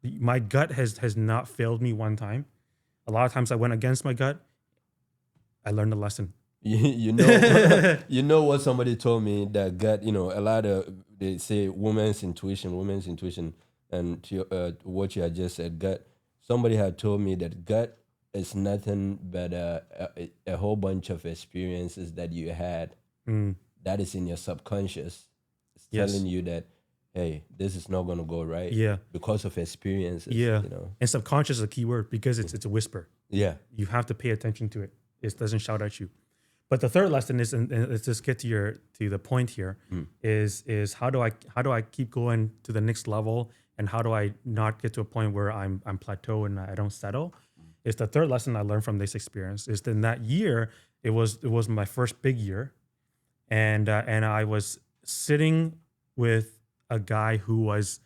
My gut has not failed me one time. A lot of times I went against my gut. I learned a lesson. You know, you know what somebody told me that gut. You know, a lot of they say women's intuition, and what you had just said, gut. Somebody had told me that gut is nothing but a whole bunch of experiences that you had Mm, that is in your subconscious. It's telling yes. you that, hey, this is not gonna go right Yeah. because of experiences. Yeah. You know, And subconscious is a key word because Mhm. it's a whisper. Yeah. You have to pay attention to it. It doesn't shout at you. But the third lesson is, and let's just get to the point here, Mm. is how do I keep going to the next level, and how do I not get to a point where I'm plateau and I don't settle? Is the third lesson I learned from this experience is that in that year it was my first big year, and I was sitting with a guy who was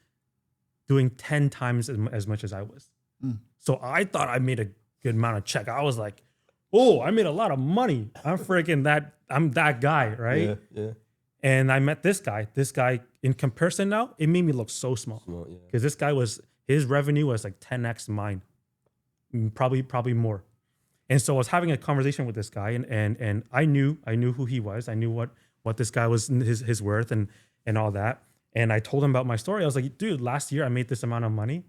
doing 10 times as much as I was. Mm. So I thought I made a good amount of check. I was like, oh, I made a lot of money. I'm that guy, right? Yeah. Yeah. And I met this guy. This guy, in comparison now, it made me look so small. Small. Yeah. Because his revenue was like 10x mine. Probably more. And so I was having a conversation with this guy, and I knew who he was. I knew what this guy was, his worth, and all that. And I told him about my story. I was like, dude, last year I made this amount of money,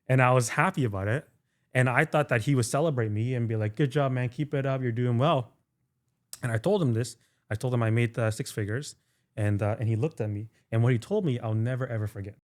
and I was happy about it. And I thought that he would celebrate me and be like, good job, man, keep it up, you're doing well. And I told him this. I told him I made 6 figures, and he looked at me. And what he told me, I'll never ever forget.